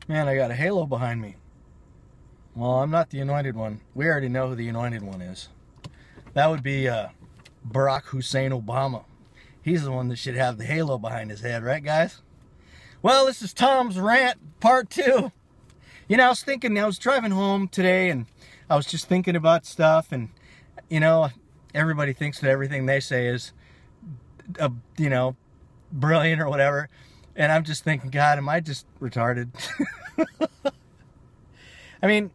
Man, I got a halo behind me. Well, I'm not the anointed one. We already know who the anointed one is. That would be Barack Hussein Obama. He's the one that should have the halo behind his head, right, guys? Well, this is Tom's Rant, part 2. You know, I was driving home today, and I was just thinking about stuff, and, you know, everybody thinks that everything they say is, you know, brilliant or whatever. And I'm just thinking, God, am I just retarded? I mean,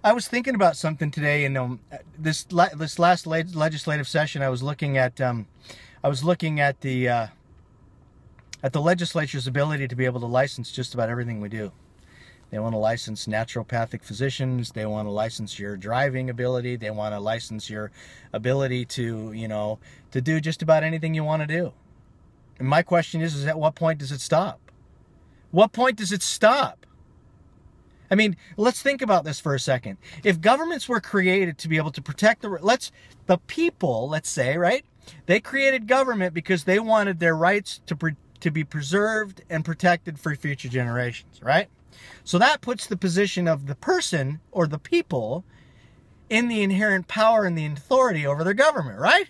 I was thinking about something today, and this last legislative session, I was looking at the legislature's ability to be able to license just about everything we do. They want to license naturopathic physicians. They want to license your driving ability. They want to license your ability to, you know, to do just about anything you want to do. And my question is at what point does it stop? What point does it stop? I mean, let's think about this for a second. If governments were created to be able to protect the people, let's say, right? They created government because they wanted their rights to be preserved and protected for future generations, right? So that puts the position of the person or the people in the inherent power and the authority over their government, right?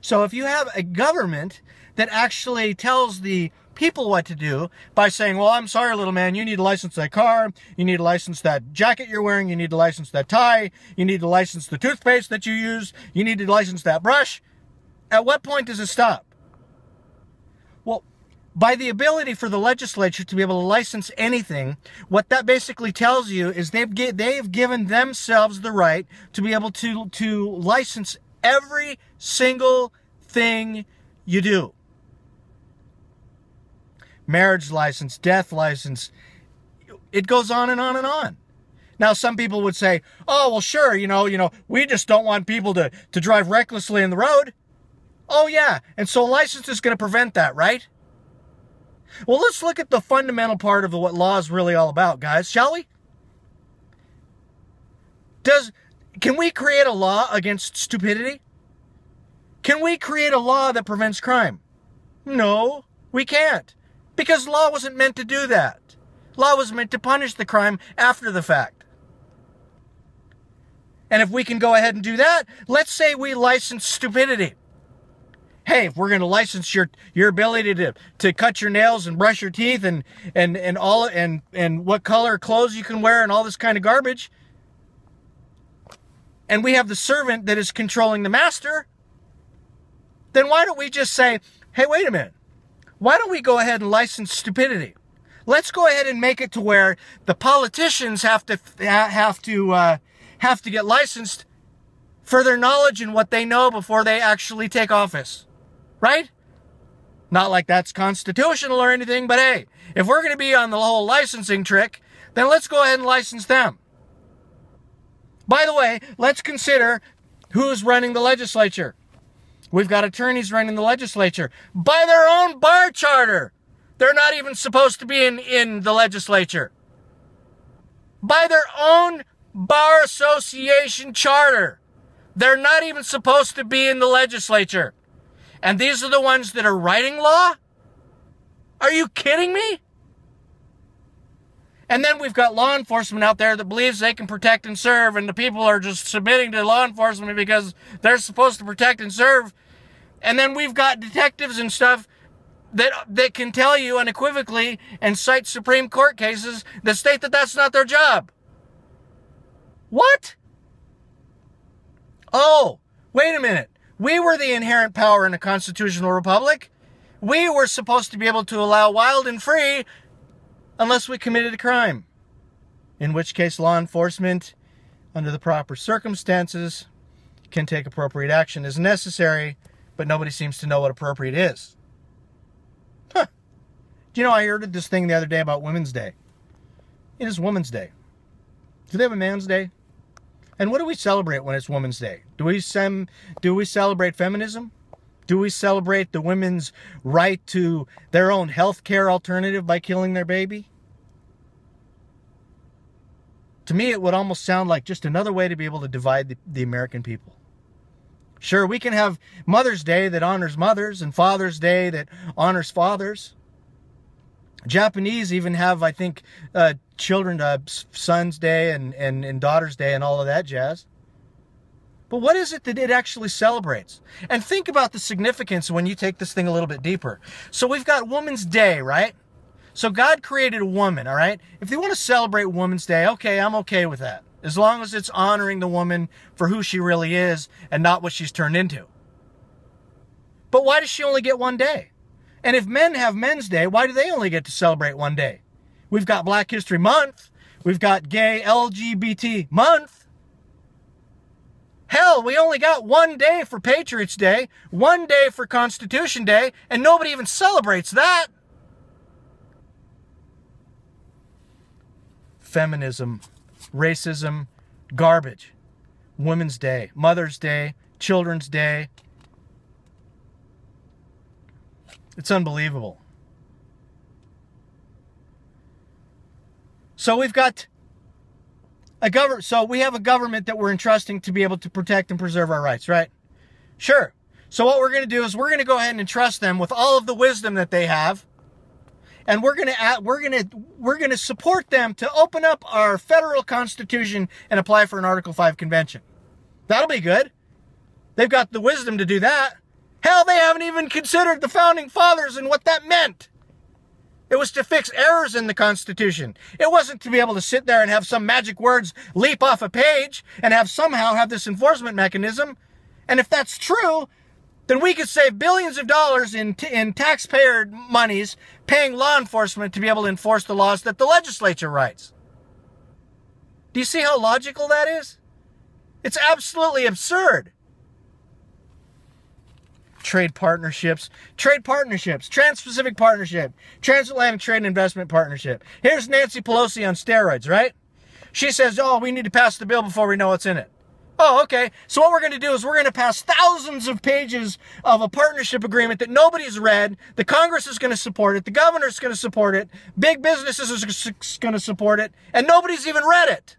So if you have a government that actually tells the people what to do by saying, well, I'm sorry, little man, you need to license that car, you need to license that jacket you're wearing, you need to license that tie, you need to license the toothpaste that you use, you need to license that brush, at what point does it stop? Well, by the ability for the legislature to be able to license anything, what that basically tells you is they've given themselves the right to be able to license every single thing you do. Marriage license, death license, it goes on and on and on. Now, some people would say, oh, well, sure, you know, we just don't want people to drive recklessly in the road. Oh, yeah, and so a license is going to prevent that, right? Well, let's look at the fundamental part of what law is really all about, guys, shall we? Can we create a law against stupidity? Can we create a law that prevents crime? No, we can't. Because law wasn't meant to do that. Law was meant to punish the crime after the fact. And if we can go ahead and do that, let's say we license stupidity. Hey, if we're going to license your ability to cut your nails and brush your teeth and what color clothes you can wear and all this kind of garbage, and we have the servant that is controlling the master, then why don't we just say, hey, wait a minute. Why don't we go ahead and license stupidity? Let's go ahead and make it to where the politicians have to get licensed for their knowledge and what they know before they actually take office. Right? Not like that's constitutional or anything, but hey, if we're going to be on the whole licensing trick, then let's go ahead and license them. By the way, let's consider who's running the legislature. We've got attorneys running the legislature by their own bar charter. They're not even supposed to be in the legislature. By their own bar association charter. They're not even supposed to be in the legislature. And these are the ones that are writing law? Are you kidding me? And then we've got law enforcement out there that believes they can protect and serve, and the people are just submitting to law enforcement because they're supposed to protect and serve. And then we've got detectives and stuff that can tell you unequivocally and cite Supreme Court cases that state that that's not their job. What? Oh, wait a minute. We were the inherent power in a constitutional republic. We were supposed to be able to allow wild and free unless we committed a crime. In which case law enforcement, under the proper circumstances, can take appropriate action as necessary, but nobody seems to know what appropriate is. Huh. Do you know, I heard this thing the other day about Women's Day. It is Women's Day. Do they have a Man's Day? And what do we celebrate when it's Women's Day? Do we celebrate feminism? Do we celebrate the women's right to their own health care alternative by killing their baby? To me, it would almost sound like just another way to be able to divide the American people. Sure, we can have Mother's Day that honors mothers and Father's Day that honors fathers. Japanese even have, I think, Son's Day and Daughter's Day and all of that jazz. But what is it that it actually celebrates? And think about the significance when you take this thing a little bit deeper. So we've got Woman's Day, right? So God created a woman, all right? If they want to celebrate Woman's Day, okay, I'm okay with that. As long as it's honoring the woman for who she really is and not what she's turned into. But why does she only get one day? And if men have Men's Day, why do they only get to celebrate one day? We've got Black History Month. We've got Gay LGBT Month. Hell, we only got one day for Patriots Day, one day for Constitution Day, and nobody even celebrates that. Feminism, racism, garbage. Women's Day, Mother's Day, Children's Day. It's unbelievable. So we've got we have a government that we're entrusting to be able to protect and preserve our rights, right? Sure. So what we're going to do is we're going to go ahead and entrust them with all of the wisdom that they have, and we're going to support them to open up our federal constitution and apply for an Article 5 convention. That'll be good. They've got the wisdom to do that. Hell, they haven't even considered the founding fathers and what that meant. It was to fix errors in the Constitution. It wasn't to be able to sit there and have some magic words leap off a page and somehow have this enforcement mechanism. And if that's true, then we could save billions of dollars in taxpayer monies paying law enforcement to be able to enforce the laws that the legislature writes. Do you see how logical that is? It's absolutely absurd. Trade partnerships, Trans-Pacific Partnership, Transatlantic Trade and Investment Partnership. Here's Nancy Pelosi on steroids, right? She says, oh, we need to pass the bill before we know what's in it. Oh, okay. So what we're going to do is we're going to pass thousands of pages of a partnership agreement that nobody's read. The Congress is going to support it. The governor's going to support it. Big businesses are going to support it. And nobody's even read it.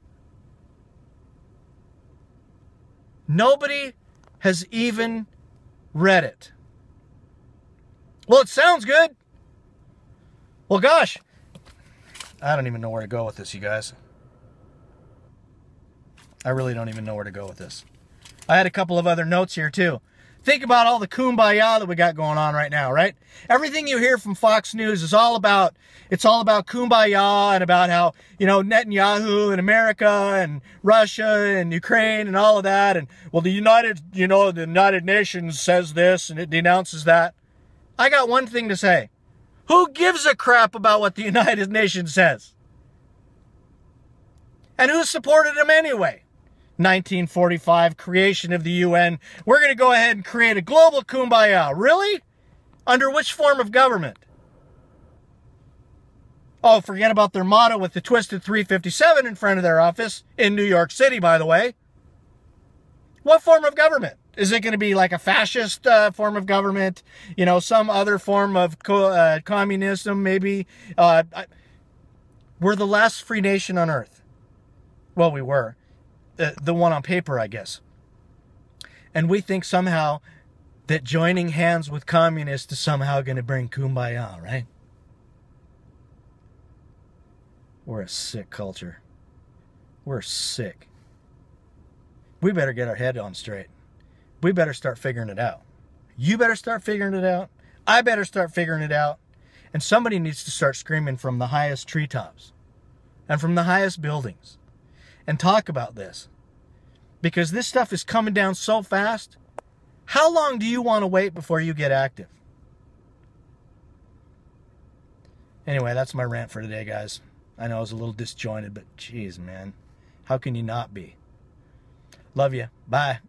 Nobody has even read it. Well, it sounds good. Well, gosh, I don't even know where to go with this, you guys. I really don't even know where to go with this. I had a couple of other notes here, too. Think about all the kumbaya that we got going on right now, right? Everything you hear from Fox News is all about kumbaya and about how, Netanyahu and America and Russia and Ukraine and all of that. And, well, the United Nations says this and it denounces that. I got one thing to say. Who gives a crap about what the United Nations says? And who supported them anyway? 1945, creation of the UN. We're going to go ahead and create a global kumbaya. Really? Under which form of government? Oh, forget about their motto with the twisted 357 in front of their office in New York City, by the way. What form of government? Is it going to be like a fascist form of government? Some other form of communism, maybe? We're the last free nation on earth. Well, we were. The one on paper, I guess. And we think somehow that joining hands with communists is somehow going to bring kumbaya, right? We're a sick culture. We're sick. We better get our head on straight. We better start figuring it out. You better start figuring it out. I better start figuring it out. And somebody needs to start screaming from the highest treetops and from the highest buildings and talk about this. Because this stuff is coming down so fast. How long do you want to wait before you get active? Anyway, that's my rant for today, guys. I know I was a little disjointed, but geez, man. How can you not be? Love you. Bye.